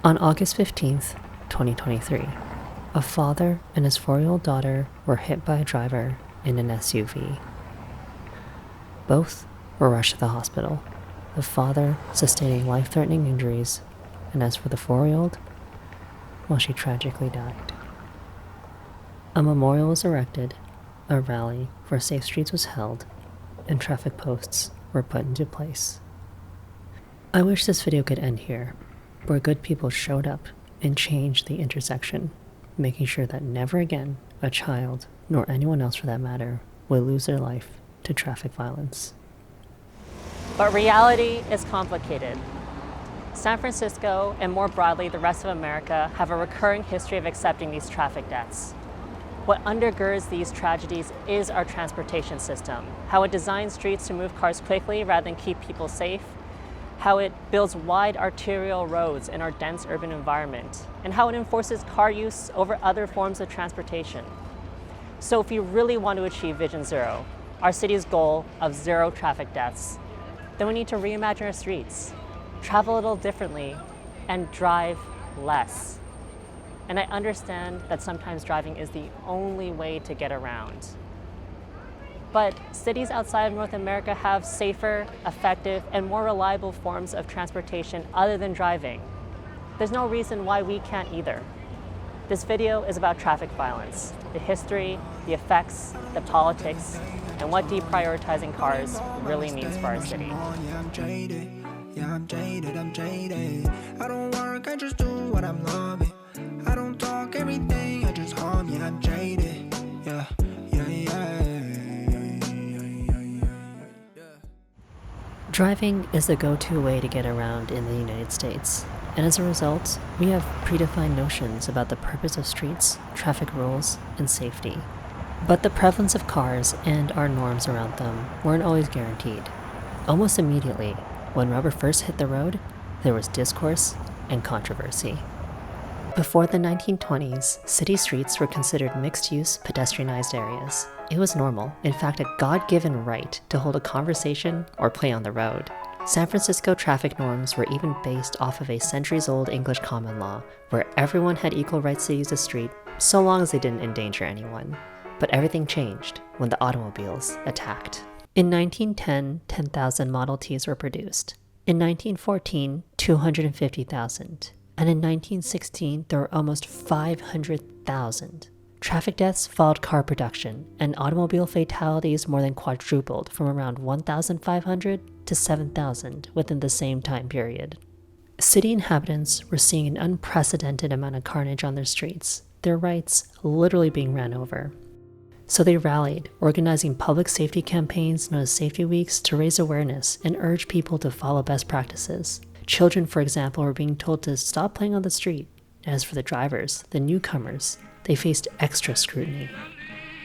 On August 15th, 2023, a father and his 4-year-old daughter were hit by a driver in an SUV. Both were rushed to the hospital, the father sustaining life-threatening injuries, and as for the 4-year-old, well, she tragically died. A memorial was erected, a rally for safe streets was held, and traffic posts were put into place. I wish this video could end here, where good people showed up and changed the intersection, making sure that never again a child, nor anyone else for that matter, will lose their life to traffic violence. But reality is complicated. San Francisco, and more broadly the rest of America, have a recurring history of accepting these traffic deaths. What undergirds these tragedies is our transportation system, how it designs streets to move cars quickly rather than keep people safe, how it builds wide arterial roads in our dense urban environment, and how it enforces car use over other forms of transportation. So if we really want to achieve Vision Zero, our city's goal of zero traffic deaths, then we need to reimagine our streets, travel a little differently, and drive less. And I understand that sometimes driving is the only way to get around. But cities outside of North America have safer, effective, and more reliable forms of transportation other than driving. There's no reason why we can't either. This video is about traffic violence, the history, the effects, the politics, and what deprioritizing cars really means for our city. Yeah, I'm jaded. I don't work, I just do what I'm loving. I don't talk everything, I just hum. Yeah, I'm jaded. Yeah. Driving is the go-to way to get around in the United States, and as a result, we have predefined notions about the purpose of streets, traffic rules, and safety. But the prevalence of cars and our norms around them weren't always guaranteed. Almost immediately, when rubber first hit the road, there was discourse and controversy. Before the 1920s, city streets were considered mixed-use, pedestrianized areas. It was normal, in fact a God-given right, to hold a conversation or play on the road. San Francisco traffic norms were even based off of a centuries-old English common law, where everyone had equal rights to use the street, so long as they didn't endanger anyone. But everything changed when the automobiles attacked. In 1910, 10,000 Model Ts were produced. In 1914, 250,000. And in 1916, there were almost 500,000. Traffic deaths followed car production, and automobile fatalities more than quadrupled from around 1,500 to 7,000 within the same time period. City inhabitants were seeing an unprecedented amount of carnage on their streets, their rights literally being ran over. So they rallied, organizing public safety campaigns known as Safety Weeks to raise awareness and urge people to follow best practices. Children, for example, were being told to stop playing on the street. As for the drivers, the newcomers, they faced extra scrutiny.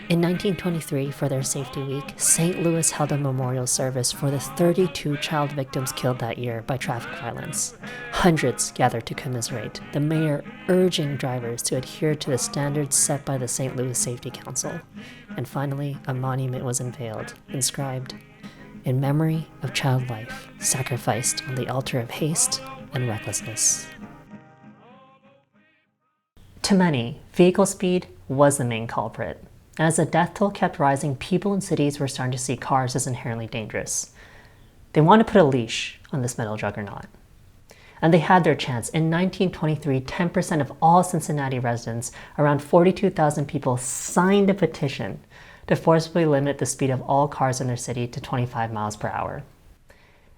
In 1923, for their Safety Week, St. Louis held a memorial service for the 32 child victims killed that year by traffic violence. Hundreds gathered to commiserate, the mayor urging drivers to adhere to the standards set by the St. Louis Safety Council. And finally, a monument was unveiled, inscribed, "In memory of child life sacrificed on the altar of haste and recklessness." To many, vehicle speed was the main culprit. As the death toll kept rising, people in cities were starting to see cars as inherently dangerous. They wanted to put a leash on this metal juggernaut. And they had their chance. In 1923, 10% of all Cincinnati residents, around 42,000 people, signed a petition to forcibly limit the speed of all cars in their city to 25 miles per hour.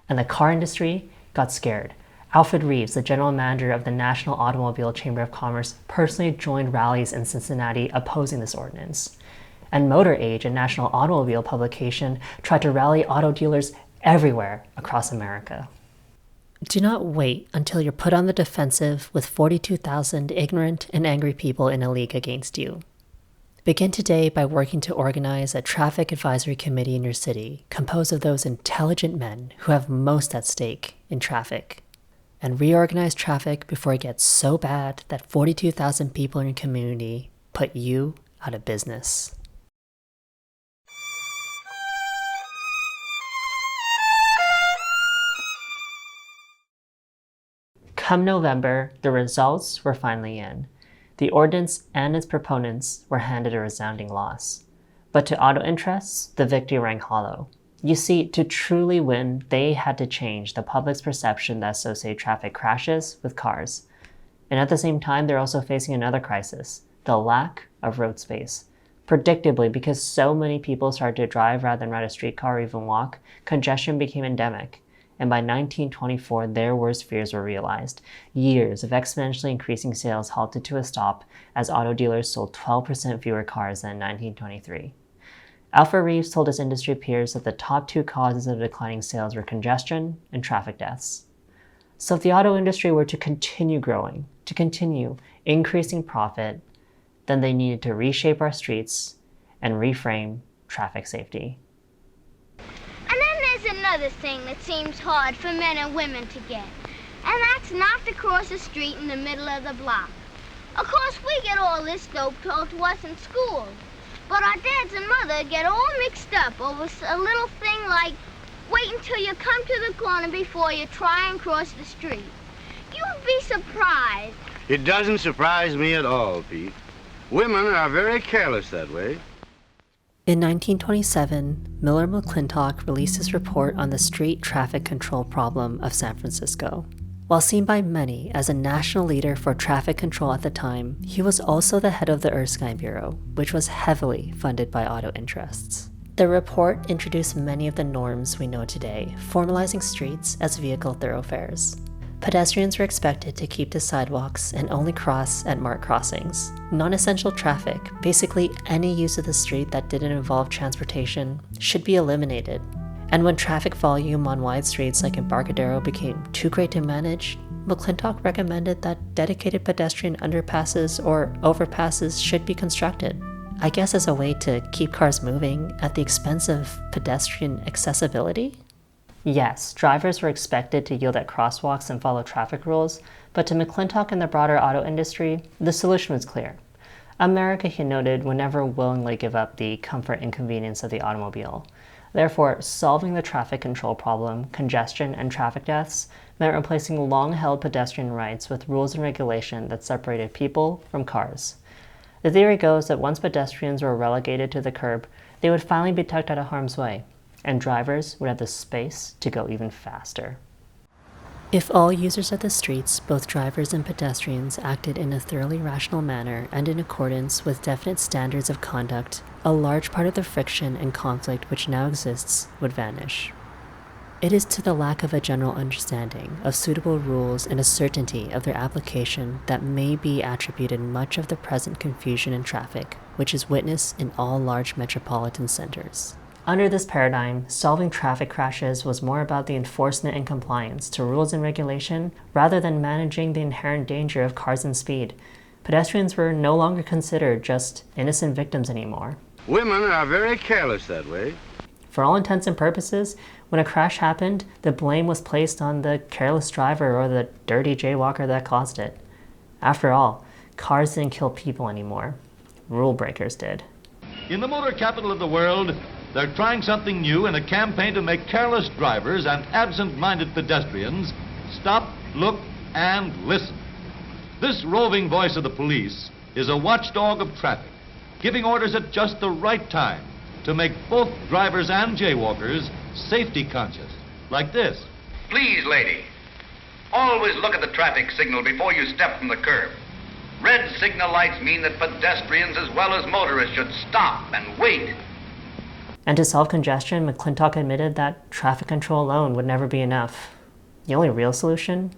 And the car industry got scared. Alfred Reeves, the general manager of the National Automobile Chamber of Commerce, personally joined rallies in Cincinnati opposing this ordinance. And Motor Age, a national automobile publication, tried to rally auto dealers everywhere across America. Do not wait until you're put on the defensive with 42,000 ignorant and angry people in a league against you. Begin today by working to organize a traffic advisory committee in your city composed of those intelligent men who have most at stake in traffic. And reorganize traffic before it gets so bad that 42,000 people in your community put you out of business. Come November, the results were finally in. The ordinance and its proponents were handed a resounding loss. But to auto interests, the victory rang hollow. You see, to truly win, they had to change the public's perception that associated traffic crashes with cars. And at the same time, they're also facing another crisis, the lack of road space. Predictably, because so many people started to drive rather than ride a streetcar or even walk, congestion became endemic. And by 1924, their worst fears were realized. Years of exponentially increasing sales halted to a stop as auto dealers sold 12% fewer cars than in 1923. Alfred Reeves told his industry peers that the top two causes of declining sales were congestion and traffic deaths. So if the auto industry were to continue growing, to continue increasing profit, then they needed to reshape our streets and reframe traffic safety. And then there's another thing that seems hard for men and women to get, and that's not to cross the street in the middle of the block. Of course, we get all this dope told to us in school, but our dads and mother get all mixed up over a little thing like wait until you come to the corner before you try and cross the street. You'd be surprised. It doesn't surprise me at all, Pete. Women are very careless that way. In 1927, Miller McClintock released his report on the street traffic control problem of San Francisco. While seen by many as a national leader for traffic control at the time, he was also the head of the Erskine Bureau, which was heavily funded by auto interests. The report introduced many of the norms we know today, formalizing streets as vehicle thoroughfares. Pedestrians were expected to keep to sidewalks and only cross at marked crossings. Non-essential traffic, basically any use of the street that didn't involve transportation, should be eliminated. And when traffic volume on wide streets like Embarcadero became too great to manage, McClintock recommended that dedicated pedestrian underpasses or overpasses should be constructed. I guess as a way to keep cars moving at the expense of pedestrian accessibility? Yes, drivers were expected to yield at crosswalks and follow traffic rules, but to McClintock and the broader auto industry, the solution was clear. America, he noted, would never willingly give up the comfort and convenience of the automobile. Therefore, solving the traffic control problem, congestion, and traffic deaths meant replacing long-held pedestrian rights with rules and regulation that separated people from cars. The theory goes that once pedestrians were relegated to the curb, they would finally be tucked out of harm's way, and drivers would have the space to go even faster. If all users of the streets, both drivers and pedestrians, acted in a thoroughly rational manner and in accordance with definite standards of conduct, a large part of the friction and conflict which now exists would vanish. It is to the lack of a general understanding of suitable rules and a certainty of their application that may be attributed much of the present confusion in traffic, which is witnessed in all large metropolitan centers. Under this paradigm, solving traffic crashes was more about the enforcement and compliance to rules and regulation rather than managing the inherent danger of cars and speed. Pedestrians were no longer considered just innocent victims anymore. Women are very careless that way. For all intents and purposes, when a crash happened, the blame was placed on the careless driver or the dirty jaywalker that caused it. After all, cars didn't kill people anymore. Rule breakers did. In the motor capital of the world, they're trying something new in a campaign to make careless drivers and absent-minded pedestrians stop, look, and listen. This roving voice of the police is a watchdog of traffic, giving orders at just the right time to make both drivers and jaywalkers safety conscious, like this. Please, lady, always look at the traffic signal before you step from the curb. Red signal lights mean that pedestrians as well as motorists should stop and wait. And to solve congestion, McClintock admitted that traffic control alone would never be enough. The only real solution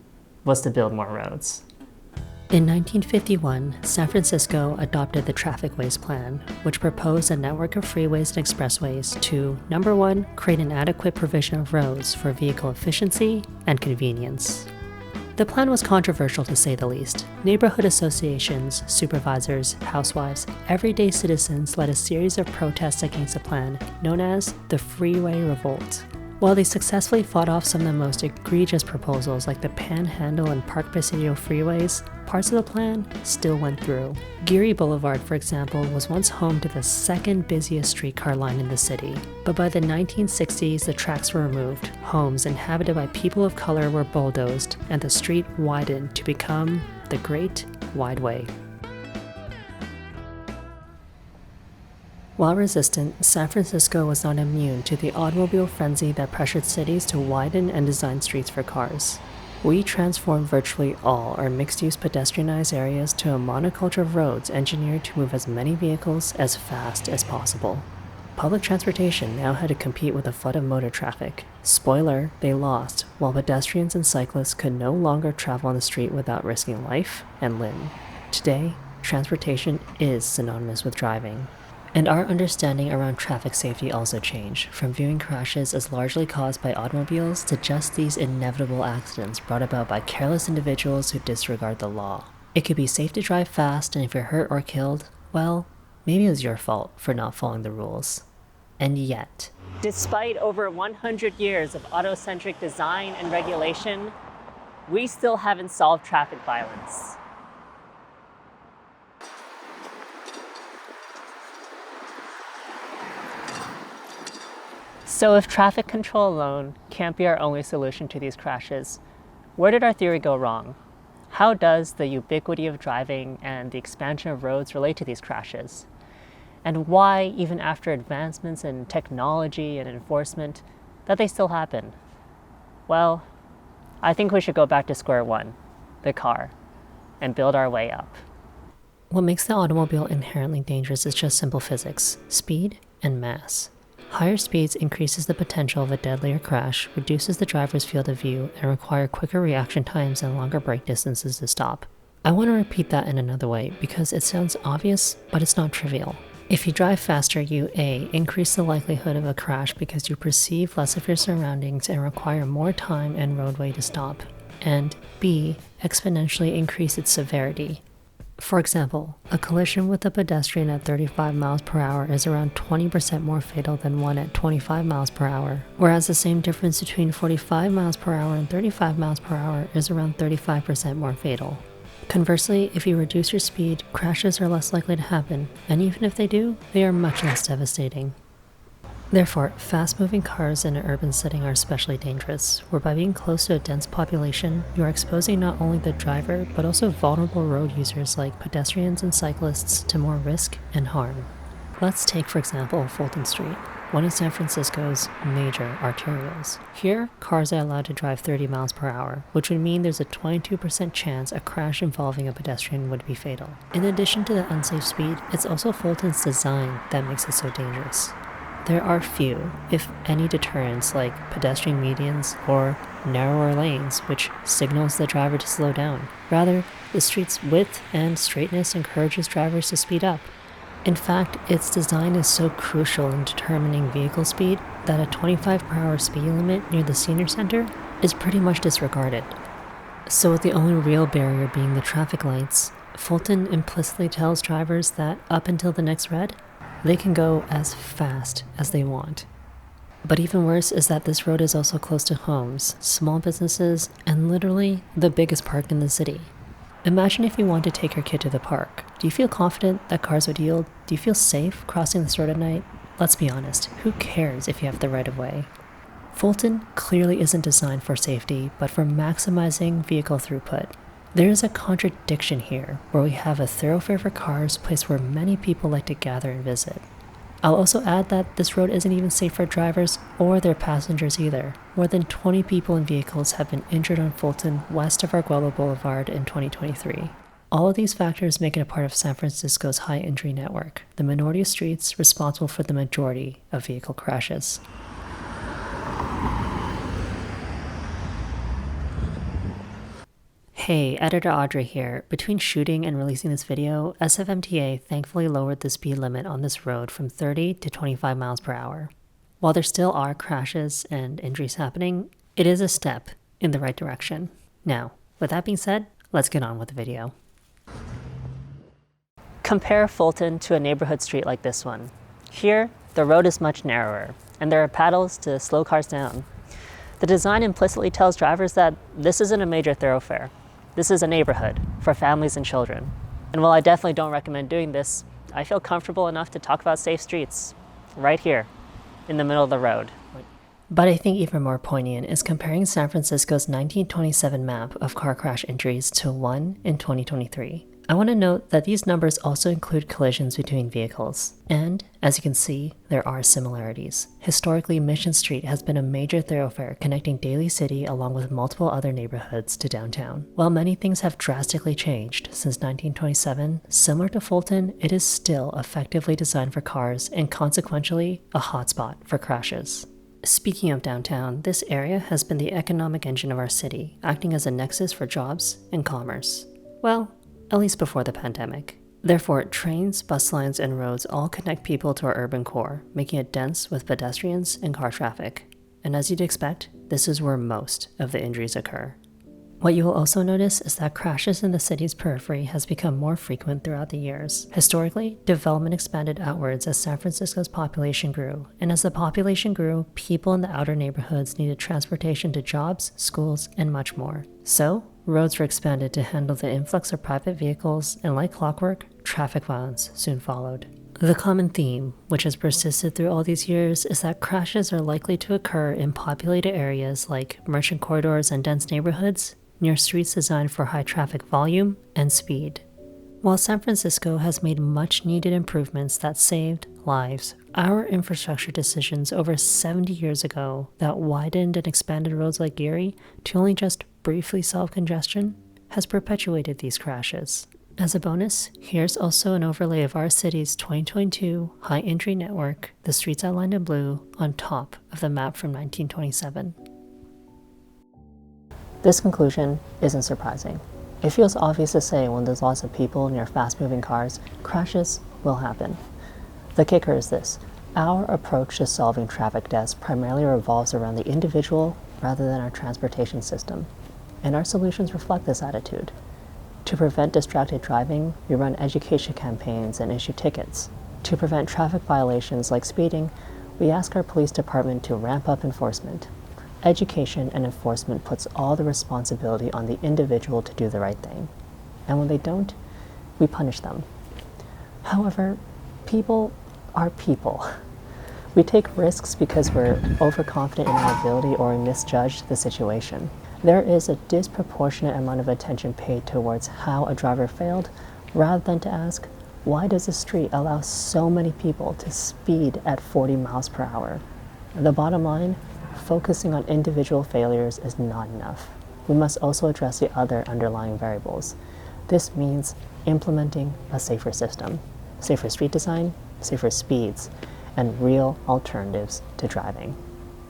was to build more roads. In 1951, San Francisco adopted the Traffic Ways Plan, which proposed a network of freeways and expressways to, number one, create an adequate provision of roads for vehicle efficiency and convenience. The plan was controversial to say the least. Neighborhood associations, supervisors, housewives, everyday citizens led a series of protests against the plan known as the Freeway Revolt, While they successfully fought off some of the most egregious proposals like the Panhandle and Park Presidio freeways, parts of the plan still went through. Geary Boulevard, for example, was once home to the second busiest streetcar line in the city. But by the 1960s, the tracks were removed, homes inhabited by people of color were bulldozed, and the street widened to become the Great Wide Way. While resistant, San Francisco was not immune to the automobile frenzy that pressured cities to widen and design streets for cars. We transformed virtually all our mixed-use pedestrianized areas to a monoculture of roads engineered to move as many vehicles as fast as possible. Public transportation now had to compete with a flood of motor traffic. Spoiler, they lost, while pedestrians and cyclists could no longer travel on the street without risking life and limb. Today, transportation is synonymous with driving. And our understanding around traffic safety also changed, from viewing crashes as largely caused by automobiles to just these inevitable accidents brought about by careless individuals who disregard the law. It could be safe to drive fast, and if you're hurt or killed, well, maybe it was your fault for not following the rules. And yet, Despite over 100 years of auto-centric design and regulation, we still haven't solved traffic violence. So if traffic control alone can't be our only solution to these crashes, where did our theory go wrong? How does the ubiquity of driving and the expansion of roads relate to these crashes? And why, even after advancements in technology and enforcement, that they still happen? Well, I think we should go back to square one, the car, and build our way up. what makes the automobile inherently dangerous is just simple physics: speed and mass. Higher speeds increases the potential of a deadlier crash, reduces the driver's field of view, and require quicker reaction times and longer brake distances to stop. I want to repeat that in another way because it sounds obvious, but it's not trivial. If you drive faster, you A, increase the likelihood of a crash because you perceive less of your surroundings and require more time and roadway to stop, and B, exponentially increase its severity. For example, a collision with a pedestrian at 35 miles per hour is around 20% more fatal than one at 25 miles per hour, whereas the same difference between 45 miles per hour and 35 miles per hour is around 35% more fatal. Conversely, if you reduce your speed, crashes are less likely to happen, and even if they do, they are much less devastating. Therefore, fast-moving cars in an urban setting are especially dangerous, where by being close to a dense population, you are exposing not only the driver, but also vulnerable road users like pedestrians and cyclists to more risk and harm. Let's take, for example, Fulton Street, one of San Francisco's major arterials. Here, cars are allowed to drive 30 miles per hour, which would mean there's a 22% chance a crash involving a pedestrian would be fatal. In addition to the unsafe speed, it's also Fulton's design that makes it so dangerous. There are few, if any, deterrents like pedestrian medians or narrower lanes, which signals the driver to slow down. Rather, the street's width and straightness encourages drivers to speed up. In fact, its design is so crucial in determining vehicle speed that a 25 per hour speed limit near the senior center is pretty much disregarded. So with the only real barrier being the traffic lights, Fulton implicitly tells drivers that up until the next red, they can go as fast as they want. But even worse is that this road is also close to homes, small businesses, and literally the biggest park in the city. Imagine if you want to take your kid to the park. Do you feel confident that cars would yield? Do you feel safe crossing this road at night? Let's be honest, who cares if you have the right of way? Fulton clearly isn't designed for safety, but for maximizing vehicle throughput. There is a contradiction here, where we have a thoroughfare for cars, place where many people like to gather and visit. I'll also add that this road isn't even safe for drivers or their passengers either. More than 20 people and vehicles have been injured on Fulton west of Arguello Boulevard in 2023. All of these factors make it a part of San Francisco's high injury network, the minority of streets responsible for the majority of vehicle crashes. Hey, Editor Audrey here. Between shooting and releasing this video, SFMTA thankfully lowered the speed limit on this road from 30 to 25 miles per hour. While there still are crashes and injuries happening, it is a step in the right direction. Now, with that being said, let's get on with the video. Compare Fulton to a neighborhood street like this one. Here, the road is much narrower, and there are paddles to slow cars down. The design implicitly tells drivers that this isn't a major thoroughfare. This is a neighborhood for families and children. And while I definitely don't recommend doing this, I feel comfortable enough to talk about safe streets right here in the middle of the road. But I think even more poignant is comparing San Francisco's 1927 map of car crash injuries to one in 2023. I want to note that these numbers also include collisions between vehicles. And, as you can see, there are similarities. Historically, Mission Street has been a major thoroughfare connecting Daly City along with multiple other neighborhoods to downtown. While many things have drastically changed since 1927, similar to Fulton, it is still effectively designed for cars and consequentially a hotspot for crashes. Speaking of downtown, this area has been the economic engine of our city, acting as a nexus for jobs and commerce. Well, at least before the pandemic. Therefore, trains, bus lines, and roads all connect people to our urban core, making it dense with pedestrians and car traffic. And as you'd expect, this is where most of the injuries occur. What you will also notice is that crashes in the city's periphery has become more frequent throughout the years. Historically, development expanded outwards as San Francisco's population grew, and as the population grew, people in the outer neighborhoods needed transportation to jobs, schools, and much more. So, roads were expanded to handle the influx of private vehicles, and like clockwork, traffic violence soon followed. The common theme, which has persisted through all these years, is that crashes are likely to occur in populated areas like merchant corridors and dense neighborhoods, near streets designed for high traffic volume and speed. While San Francisco has made much needed improvements that saved lives, our infrastructure decisions over 70 years ago that widened and expanded roads like Geary to only just briefly solve congestion has perpetuated these crashes. As a bonus, here's also an overlay of our city's 2022 high injury network, the streets outlined in blue, on top of the map from 1927. This conclusion isn't surprising. It feels obvious to say when there's lots of people near fast-moving cars, crashes will happen. The kicker is this: our approach to solving traffic deaths primarily revolves around the individual rather than our transportation system, and our solutions reflect this attitude. To prevent distracted driving, we run education campaigns and issue tickets. To prevent traffic violations like speeding, we ask our police department to ramp up enforcement. Education and enforcement puts all the responsibility on the individual to do the right thing. And when they don't, we punish them. However, people are people. We take risks because we're overconfident in our ability or we misjudge the situation. There is a disproportionate amount of attention paid towards how a driver failed, rather than to ask, why does a street allow so many people to speed at 40 miles per hour? The bottom line, focusing on individual failures is not enough. We must also address the other underlying variables. This means implementing a safer system, safer street design, safer speeds, and real alternatives to driving.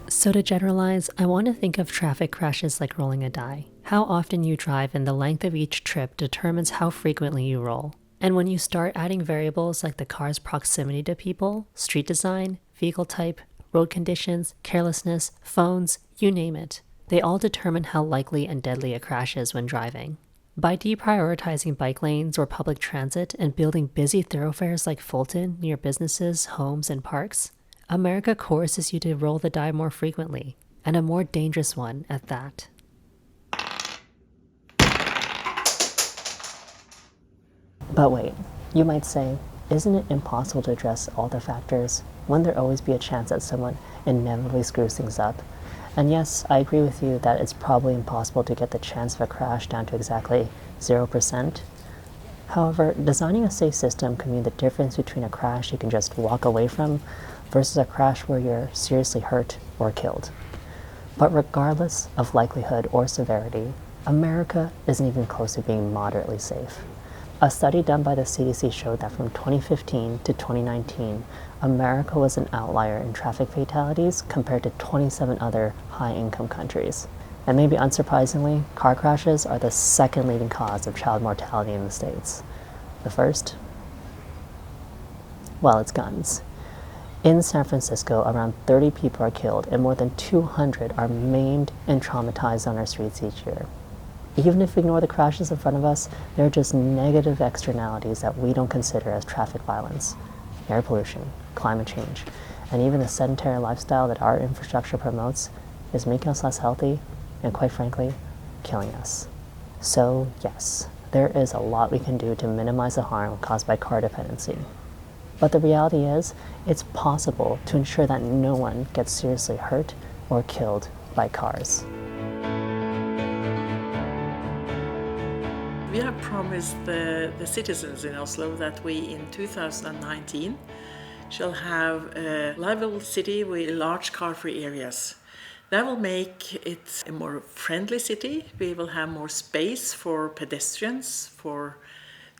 So to generalize, I want to think of traffic crashes like rolling a die. How often you drive and the length of each trip determines how frequently you roll. And when you start adding variables like the car's proximity to people, street design, vehicle type, road conditions, carelessness, phones, you name it, they all determine how likely and deadly a crash is when driving. By deprioritizing bike lanes or public transit and building busy thoroughfares like Fulton near businesses, homes, and parks, America coerces you to roll the die more frequently, and a more dangerous one at that. But wait, you might say, isn't it impossible to address all the factors? Wouldn't there always be a chance that someone inevitably screws things up? And yes, I agree with you that it's probably impossible to get the chance of a crash down to exactly 0%. However, designing a safe system can mean the difference between a crash you can just walk away from versus a crash where you're seriously hurt or killed. But regardless of likelihood or severity, America isn't even close to being moderately safe. A study done by the CDC showed that from 2015 to 2019, America was an outlier in traffic fatalities compared to 27 other high-income countries. And maybe unsurprisingly, car crashes are the second leading cause of child mortality in the States. The first? Well, it's guns. In San Francisco, around 30 people are killed and more than 200 are maimed and traumatized on our streets each year. Even if we ignore the crashes in front of us, there are just negative externalities that we don't consider as traffic violence. Air pollution, climate change, and even the sedentary lifestyle that our infrastructure promotes is making us less healthy and, quite frankly, killing us. So, yes, there is a lot we can do to minimize the harm caused by car dependency. But the reality is, it's possible to ensure that no one gets seriously hurt or killed by cars. We have promised the citizens in Oslo that we in 2019 shall have a livable city with large car-free areas. That will make it a more friendly city. We will have more space for pedestrians, for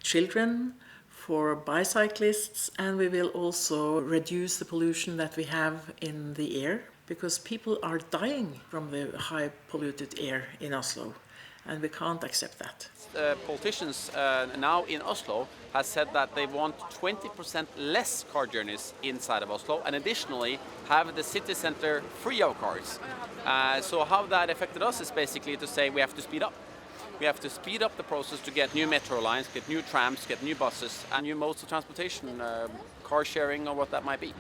children, for bicyclists, and we will also reduce the pollution that we have in the air, because people are dying from the high polluted air in Oslo, and we can't accept that. Politicians now in Oslo have said that they want 20% less car journeys inside of Oslo, and additionally have the city center free of cars. So how that affected us is basically to say we have to speed up. We have to speed up the process to get new metro lines, get new trams, get new buses, and new modes of transportation, car sharing or what that might be.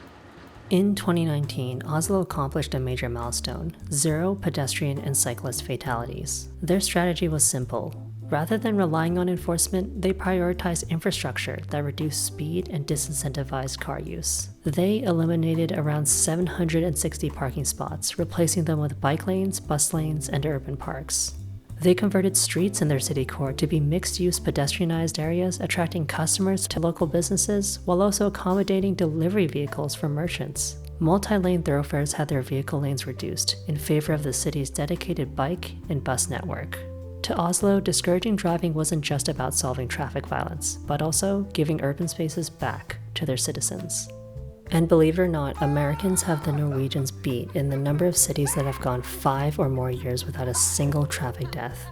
In 2019, Oslo accomplished a major milestone: 0 pedestrian and cyclist fatalities. Their strategy was simple. Rather than relying on enforcement, they prioritized infrastructure that reduced speed and disincentivized car use. They eliminated around 760 parking spots, replacing them with bike lanes, bus lanes, and urban parks. They converted streets in their city core to be mixed-use pedestrianized areas, attracting customers to local businesses while also accommodating delivery vehicles for merchants. Multi-lane thoroughfares had their vehicle lanes reduced in favor of the city's dedicated bike and bus network. To Oslo, discouraging driving wasn't just about solving traffic violence, but also giving urban spaces back to their citizens. And believe it or not, Americans have the Norwegians beat in the number of cities that have gone 5 or more years without a single traffic death.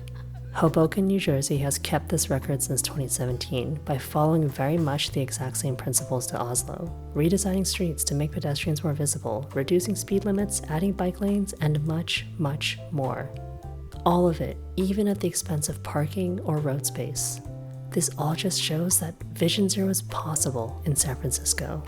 Hoboken, New Jersey has kept this record since 2017 by following very much the exact same principles to Oslo, redesigning streets to make pedestrians more visible, reducing speed limits, adding bike lanes, and much, much more. All of it, even at the expense of parking or road space. This all just shows that Vision Zero is possible in San Francisco.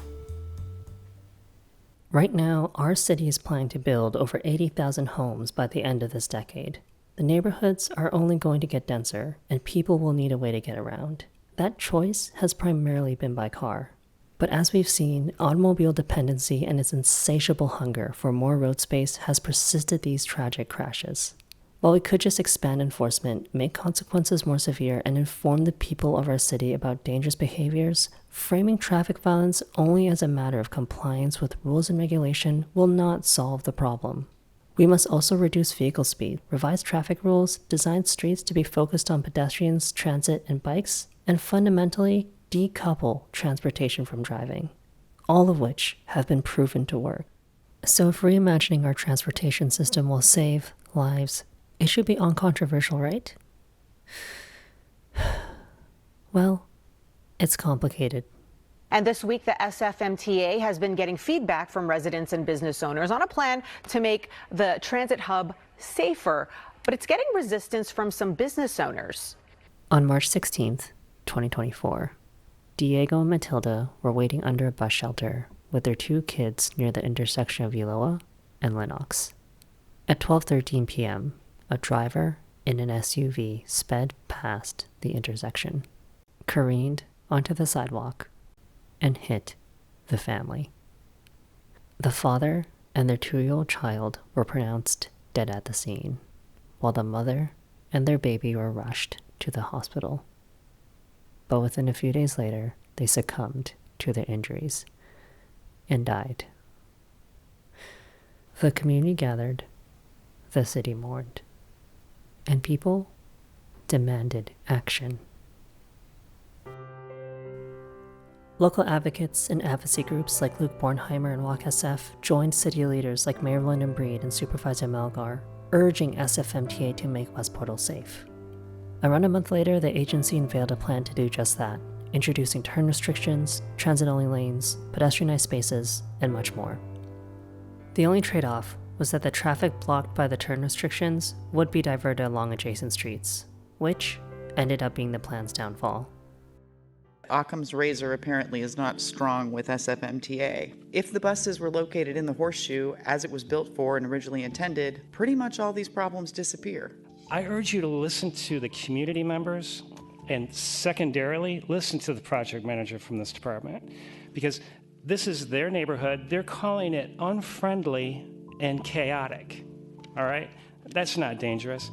Right now, our city is planning to build over 80,000 homes by the end of this decade. The neighborhoods are only going to get denser, and people will need a way to get around. That choice has primarily been by car. But as we've seen, automobile dependency and its insatiable hunger for more road space has persisted these tragic crashes. While we could just expand enforcement, make consequences more severe, and inform the people of our city about dangerous behaviors, framing traffic violence only as a matter of compliance with rules and regulation will not solve the problem. We must also reduce vehicle speed, revise traffic rules, design streets to be focused on pedestrians, transit, and bikes, and fundamentally decouple transportation from driving, all of which have been proven to work. So if reimagining our transportation system will save lives, it should be uncontroversial, right? Well, it's complicated. And this week, the SFMTA has been getting feedback from residents and business owners on a plan to make the transit hub safer, but it's getting resistance from some business owners. On March 16th, 2024, Diego and Matilda were waiting under a bus shelter with their 2 kids near the intersection of Ulloa and Lenox. At 12:13 p.m., a driver in an SUV sped past the intersection, careened onto the sidewalk, and hit the family. The father and their 2-year-old child were pronounced dead at the scene, while the mother and their baby were rushed to the hospital. But within a few days later, they succumbed to their injuries and died. The community gathered, the city mourned, and people demanded action. Local advocates and advocacy groups like Luke Bornheimer and Walk SF joined city leaders like Mayor Lyndon Breed and Supervisor Melgar, urging SFMTA to make West Portal safe. Around a month later, the agency unveiled a plan to do just that, introducing turn restrictions, transit-only lanes, pedestrianized spaces, and much more. The only trade-off was that the traffic blocked by the turn restrictions would be diverted along adjacent streets, which ended up being the plan's downfall. Occam's razor apparently is not strong with SFMTA. If the buses were located in the horseshoe as it was built for and originally intended, pretty much all these problems disappear. I urge you to listen to the community members and secondarily listen to the project manager from this department, because this is their neighborhood. They're calling it unfriendly and chaotic. All right? That's not dangerous.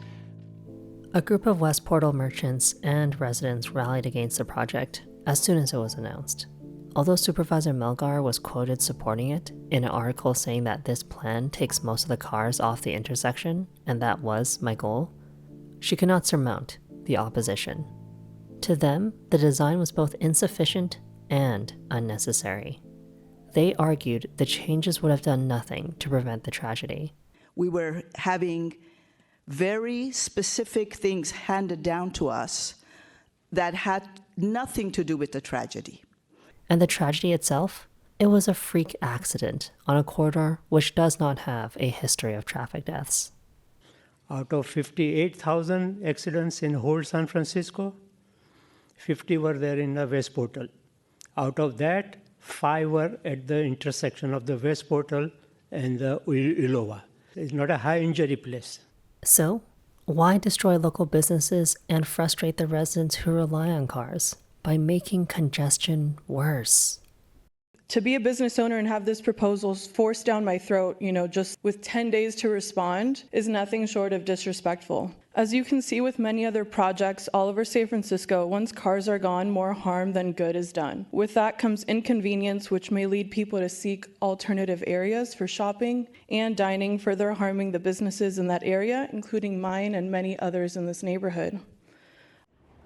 A group of West Portal merchants and residents rallied against the project as soon as it was announced. Although Supervisor Melgar was quoted supporting it in an article saying that this plan takes most of the cars off the intersection, and that was my goal, she could not surmount the opposition. To them, the design was both insufficient and unnecessary. They argued the changes would have done nothing to prevent the tragedy. We were having very specific things handed down to us that had nothing to do with the tragedy. And the tragedy itself? It was a freak accident on a corridor which does not have a history of traffic deaths. Out of 58,000 accidents in whole San Francisco, 50 were there in the West Portal. Out of that, 5 were at the intersection of the West Portal and the Ulloa. It's not a high injury place. So, why destroy local businesses and frustrate the residents who rely on cars by making congestion worse? To be a business owner and have this proposal forced down my throat, just with 10 days to respond, is nothing short of disrespectful. As you can see with many other projects all over San Francisco, once cars are gone, more harm than good is done. With that comes inconvenience, which may lead people to seek alternative areas for shopping and dining, further harming the businesses in that area, including mine and many others in this neighborhood.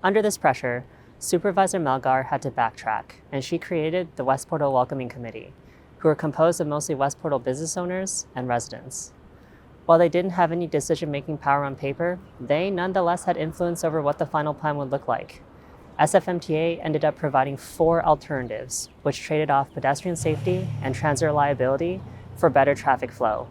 Under this pressure, Supervisor Melgar had to backtrack, and she created the West Portal Welcoming Committee, who were composed of mostly West Portal business owners and residents. While they didn't have any decision-making power on paper, they nonetheless had influence over what the final plan would look like. SFMTA ended up providing 4 alternatives, which traded off pedestrian safety and transit reliability for better traffic flow.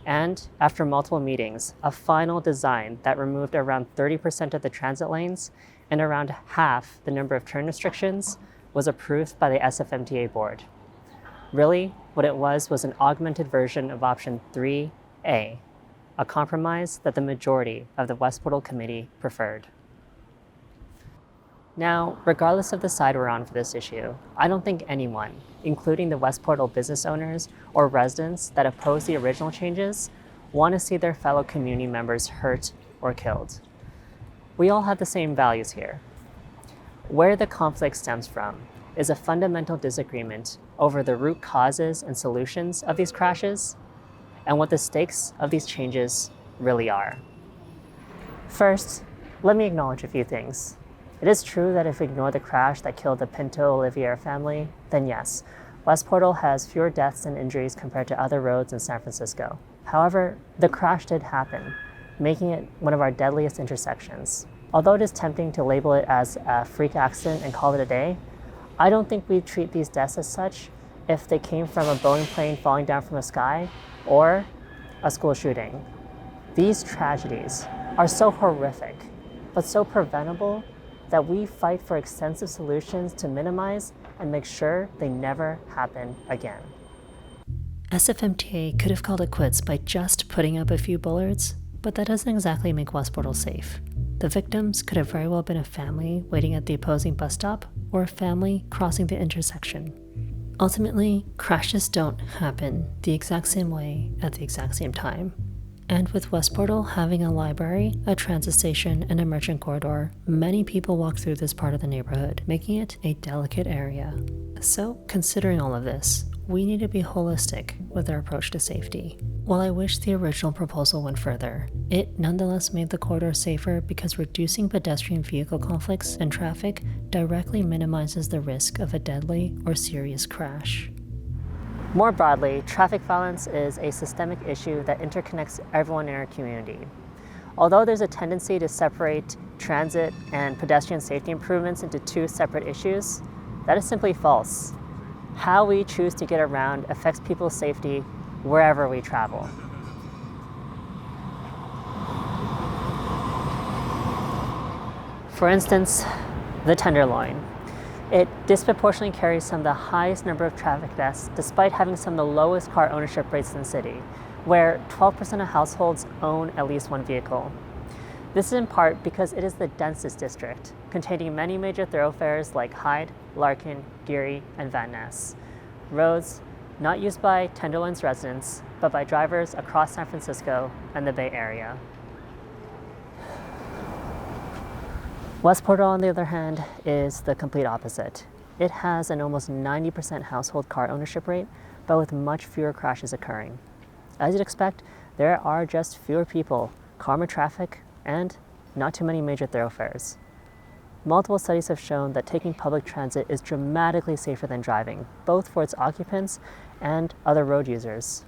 And after multiple meetings, a final design that removed around 30% of the transit lanes and around half the number of turn restrictions was approved by the SFMTA board. Really, what it was an augmented version of option 3A, a compromise that the majority of the West Portal Committee preferred. Now, regardless of the side we're on for this issue, I don't think anyone, including the West Portal business owners or residents that oppose the original changes, want to see their fellow community members hurt or killed. We all have the same values here. Where the conflict stems from is a fundamental disagreement over the root causes and solutions of these crashes and what the stakes of these changes really are. First, let me acknowledge a few things. It is true that if we ignore the crash that killed the Pinto Olivier family, then yes, West Portal has fewer deaths and injuries compared to other roads in San Francisco. However, the crash did happen, making it one of our deadliest intersections. Although it is tempting to label it as a freak accident and call it a day, I don't think we treat these deaths as such if they came from a Boeing plane falling down from the sky or a school shooting. These tragedies are so horrific, but so preventable that we fight for extensive solutions to minimize and make sure they never happen again. SFMTA could have called it quits by just putting up a few bollards, but that doesn't exactly make West Portal safe. The victims could have very well been a family waiting at the opposing bus stop or a family crossing the intersection. Ultimately, crashes don't happen the exact same way at the exact same time. And with West Portal having a library, a transit station, and a merchant corridor, many people walk through this part of the neighborhood, making it a delicate area. So, considering all of this, we need to be holistic with our approach to safety. While I wish the original proposal went further, it nonetheless made the corridor safer because reducing pedestrian vehicle conflicts and traffic directly minimizes the risk of a deadly or serious crash. More broadly, traffic violence is a systemic issue that interconnects everyone in our community. Although there's a tendency to separate transit and pedestrian safety improvements into 2 separate issues, that is simply false. How we choose to get around affects people's safety wherever we travel. For instance, the Tenderloin. It disproportionately carries some of the highest number of traffic deaths, despite having some of the lowest car ownership rates in the city, where 12% of households own at least one vehicle. This is in part because it is the densest district, containing many major thoroughfares like Hyde, Larkin, Geary, and Van Ness. Roads not used by Tenderloin's residents, but by drivers across San Francisco and the Bay Area. West Portal, on the other hand, is the complete opposite. It has an almost 90% household car ownership rate, but with much fewer crashes occurring. As you'd expect, there are just fewer people, calmer traffic, and not too many major thoroughfares. Multiple studies have shown that taking public transit is dramatically safer than driving, both for its occupants and other road users.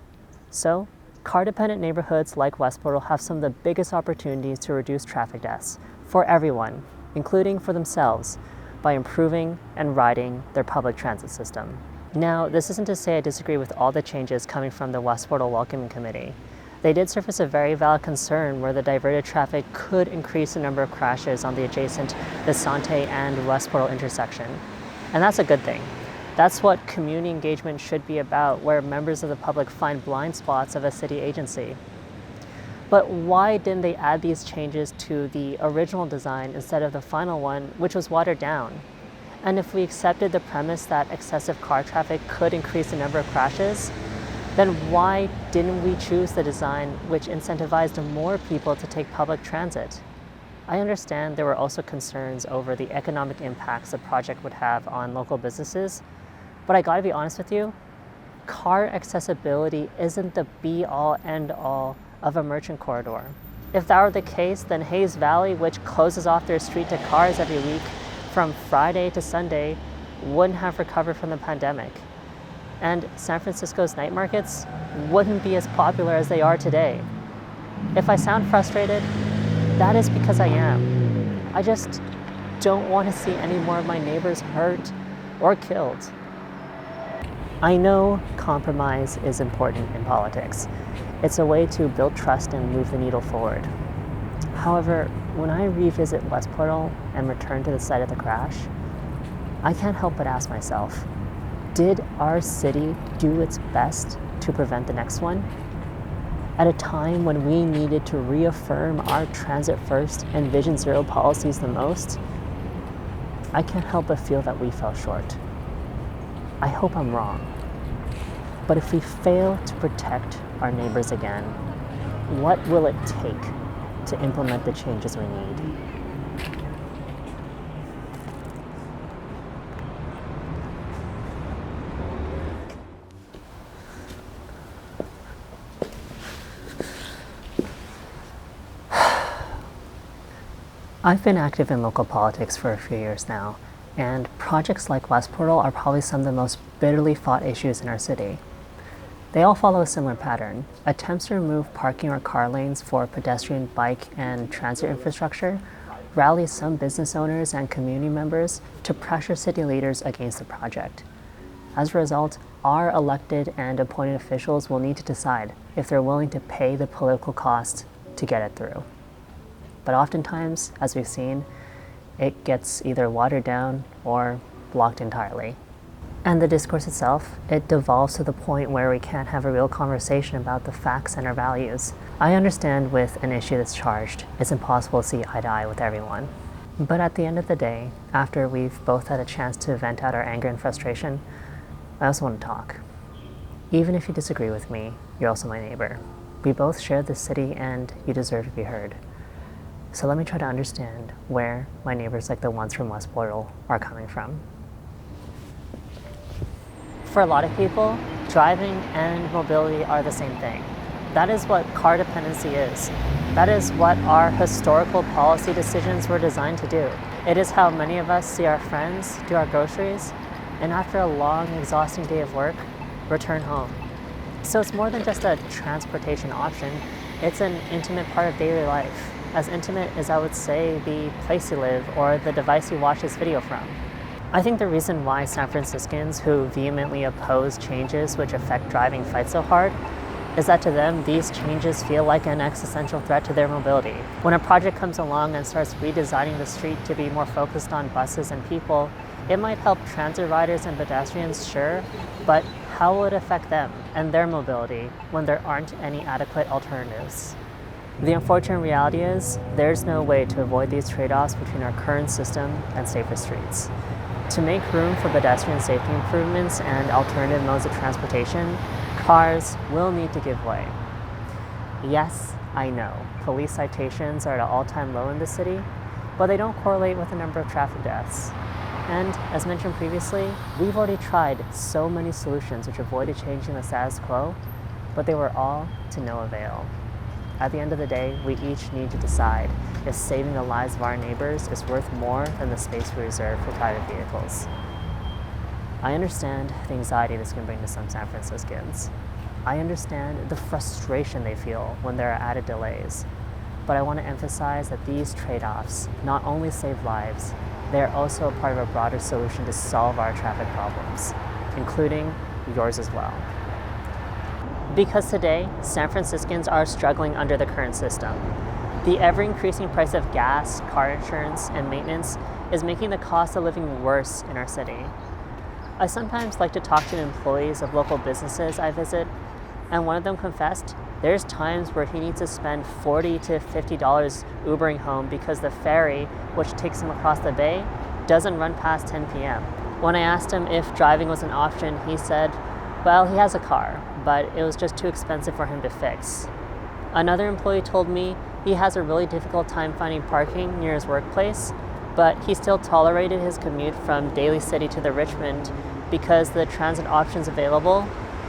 So, car-dependent neighborhoods like West Portal have some of the biggest opportunities to reduce traffic deaths for everyone, including for themselves, by improving and riding their public transit system. Now, this isn't to say I disagree with all the changes coming from the West Portal Welcoming Committee. They did surface a very valid concern where the diverted traffic could increase the number of crashes on the adjacent Visante and West Portal intersection. And that's a good thing. That's what community engagement should be about, where members of the public find blind spots of a city agency. But why didn't they add these changes to the original design instead of the final one, which was watered down? And if we accepted the premise that excessive car traffic could increase the number of crashes, then why didn't we choose the design which incentivized more people to take public transit? I understand there were also concerns over the economic impacts the project would have on local businesses, but I gotta be honest with you, car accessibility isn't the be-all, end-all of a merchant corridor. If that were the case, then Hayes Valley, which closes off their street to cars every week from Friday to Sunday, wouldn't have recovered from the pandemic. And San Francisco's night markets wouldn't be as popular as they are today. If I sound frustrated, that is because I am. I just don't want to see any more of my neighbors hurt or killed. I know compromise is important in politics. It's a way to build trust and move the needle forward. However, when I revisit West Portal and return to the site of the crash, I can't help but ask myself, did our city do its best to prevent the next one? At a time when we needed to reaffirm our transit first and Vision Zero policies the most, I can't help but feel that we fell short. I hope I'm wrong. But if we fail to protect our neighbors again, what will it take to implement the changes we need? I've been active in local politics for a few years now, and projects like West Portal are probably some of the most bitterly fought issues in our city. They all follow a similar pattern. Attempts to remove parking or car lanes for pedestrian, bike, and transit infrastructure rally some business owners and community members to pressure city leaders against the project. As a result, our elected and appointed officials will need to decide if they're willing to pay the political cost to get it through. But oftentimes, as we've seen, it gets either watered down or blocked entirely. And the discourse itself, it devolves to the point where we can't have a real conversation about the facts and our values. I understand with an issue that's charged, it's impossible to see eye to eye with everyone. But at the end of the day, after we've both had a chance to vent out our anger and frustration, I also want to talk. Even if you disagree with me, you're also my neighbor. We both share this city and you deserve to be heard. So let me try to understand where my neighbors like the ones from West Portal are coming from. For a lot of people, driving and mobility are the same thing. That is what car dependency is. That is what our historical policy decisions were designed to do. It is how many of us see our friends do our groceries, and after a long, exhausting day of work, return home. So it's more than just a transportation option, it's an intimate part of daily life. As intimate as I would say the place you live or the device you watch this video from. I think the reason why San Franciscans who vehemently oppose changes which affect driving fight so hard is that to them, these changes feel like an existential threat to their mobility. When a project comes along and starts redesigning the street to be more focused on buses and people, It might help transit riders and pedestrians, sure, but how will it affect them and their mobility when there aren't any adequate alternatives? The unfortunate reality is there's no way to avoid these trade-offs between our current system and safer streets. To make room for pedestrian safety improvements and alternative modes of transportation, cars will need to give way. Yes, I know, police citations are at an all-time low in the city, but they don't correlate with the number of traffic deaths. And as mentioned previously, we've already tried so many solutions which avoided changing the status quo, but they were all to no avail. At the end of the day, we each need to decide if saving the lives of our neighbors is worth more than the space we reserve for private vehicles. I understand the anxiety this can bring to some San Franciscans. I understand the frustration they feel when there are added delays. But I want to emphasize that these trade-offs not only save lives, they are also a part of a broader solution to solve our traffic problems, including yours as well. Because today, San Franciscans are struggling under the current system. The ever-increasing price of gas, car insurance, and maintenance is making the cost of living worse in our city. I sometimes like to talk to employees of local businesses I visit, and one of them confessed there's times where he needs to spend $40 to $50 Ubering home because the ferry, which takes him across the bay, doesn't run past 10 p.m. When I asked him if driving was an option, he said, well, he has a car, but it was just too expensive for him to fix. Another employee told me he has a really difficult time finding parking near his workplace, but he still tolerated his commute from Daly City to the Richmond because the transit options available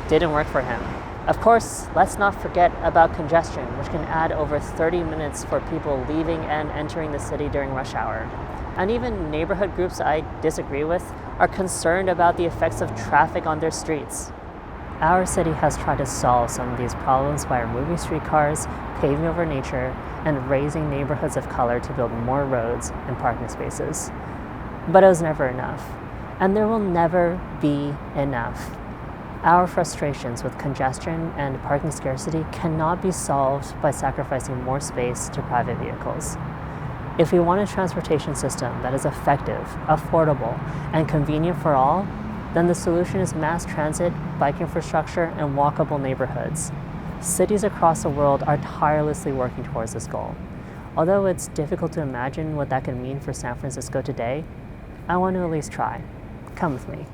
didn't work for him. Of course, let's not forget about congestion, which can add over 30 minutes for people leaving and entering the city during rush hour. And even neighborhood groups I disagree with are concerned about the effects of traffic on their streets. Our city has tried to solve some of these problems by removing streetcars, paving over nature, and raising neighborhoods of color to build more roads and parking spaces. But it was never enough, and there will never be enough. Our frustrations with congestion and parking scarcity cannot be solved by sacrificing more space to private vehicles. If we want a transportation system that is effective, affordable, and convenient for all, then the solution is mass transit, bike infrastructure, and walkable neighborhoods. Cities across the world are tirelessly working towards this goal. Although it's difficult to imagine what that could mean for San Francisco today, I want to at least try. Come with me.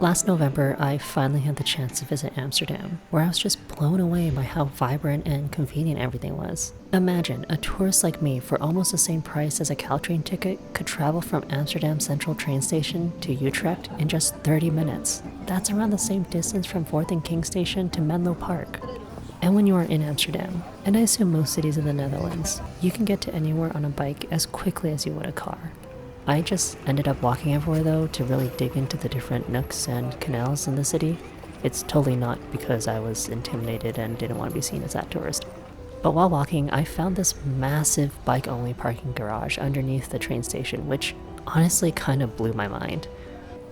Last November, I finally had the chance to visit Amsterdam, where I was just blown away by how vibrant and convenient everything was. Imagine a tourist like me, for almost the same price as a Caltrain ticket, could travel from Amsterdam Central train station to Utrecht in just 30 minutes. That's around the same distance from 4th and King Station to Menlo Park. And when you are in Amsterdam, and I assume most cities in the Netherlands, you can get to anywhere on a bike as quickly as you would a car. I just ended up walking everywhere though to really dig into the different nooks and canals in the city. It's totally not because I was intimidated and didn't want to be seen as that tourist. But while walking, I found this massive bike-only parking garage underneath the train station, which honestly kind of blew my mind.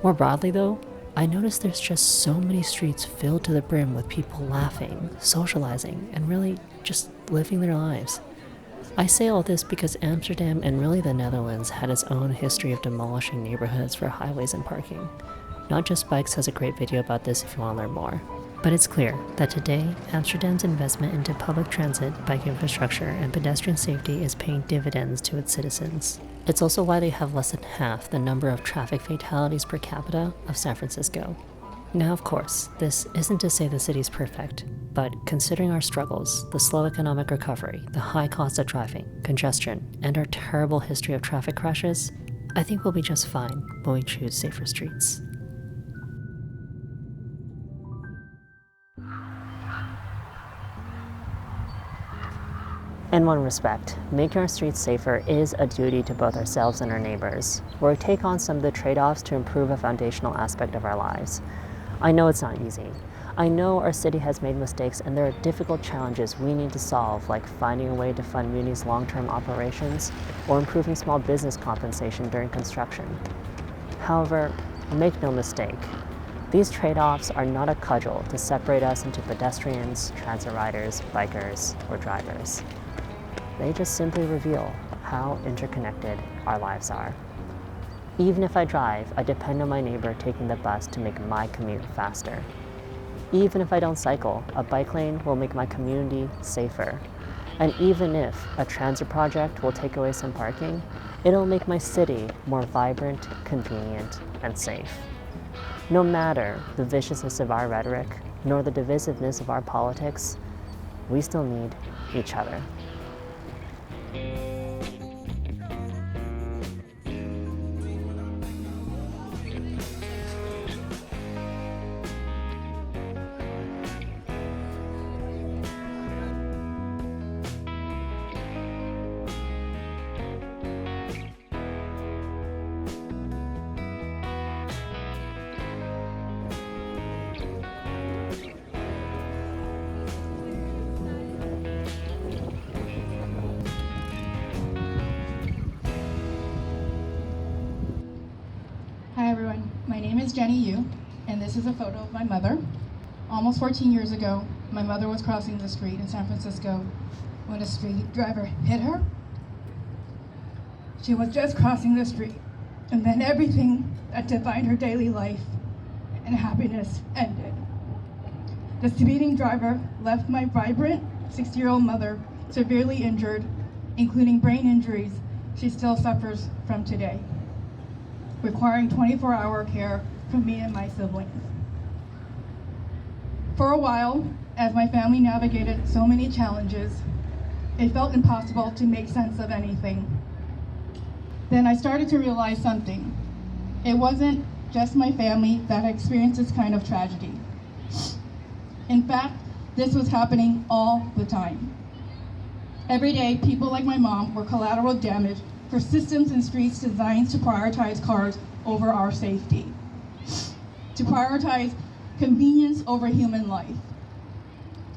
More broadly though, I noticed there's just so many streets filled to the brim with people laughing, socializing, and really just living their lives. I say all this because Amsterdam and really the Netherlands had its own history of demolishing neighborhoods for highways and parking. Not Just Bikes has a great video about this if you want to learn more. But it's clear that today, Amsterdam's investment into public transit, bike infrastructure, and pedestrian safety is paying dividends to its citizens. It's also why they have less than half the number of traffic fatalities per capita of San Francisco. Now, of course, this isn't to say the city's perfect, but considering our struggles, the slow economic recovery, the high cost of driving, congestion, and our terrible history of traffic crashes, I think we'll be just fine when we choose safer streets. In one respect, making our streets safer is a duty to both ourselves and our neighbors, where we take on some of the trade-offs to improve a foundational aspect of our lives. I know it's not easy. I know our city has made mistakes and there are difficult challenges we need to solve, like finding a way to fund Muni's long-term operations or improving small business compensation during construction. However, make no mistake, these trade-offs are not a cudgel to separate us into pedestrians, transit riders, bikers, or drivers. They just simply reveal how interconnected our lives are. Even if I drive, I depend on my neighbor taking the bus to make my commute faster. Even if I don't cycle, a bike lane will make my community safer. And even if a transit project will take away some parking, it'll make my city more vibrant, convenient, and safe. No matter the viciousness of our rhetoric, nor the divisiveness of our politics, we still need each other. Hi everyone, my name is Jenny Yu, and this is a photo of my mother. Almost 14 years ago, my mother was crossing the street in San Francisco when a street driver hit her. She was just crossing the street, and then everything that defined her daily life and happiness ended. The speeding driver left my vibrant 60-year-old mother severely injured, including brain injuries she still suffers from today, requiring 24-hour care from me and my siblings. For a while, as my family navigated so many challenges, it felt impossible to make sense of anything. Then I started to realize something. It wasn't just my family that experienced this kind of tragedy. In fact, this was happening all the time. Every day, people like my mom were collateral damage for systems and streets designed to prioritize cars over our safety, to prioritize convenience over human life.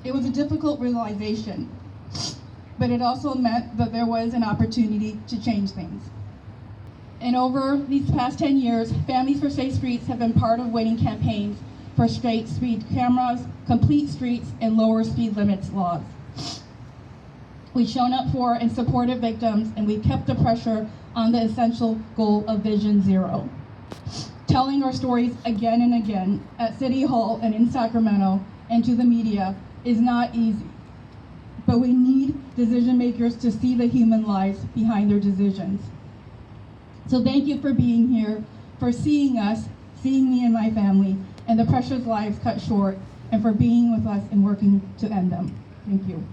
It was a difficult realization, but it also meant that there was an opportunity to change things. And over these past 10 years, Families for Safe Streets have been part of winning campaigns for straight speed cameras, complete streets, and lower speed limits laws. We've shown up for and supported victims, and we've kept the pressure on the essential goal of Vision Zero. Telling our stories again and again at City Hall and in Sacramento and to the media is not easy. But we need decision makers to see the human lives behind their decisions. So thank you for being here, for seeing us, seeing me and my family, and the precious lives cut short, and for being with us and working to end them. Thank you.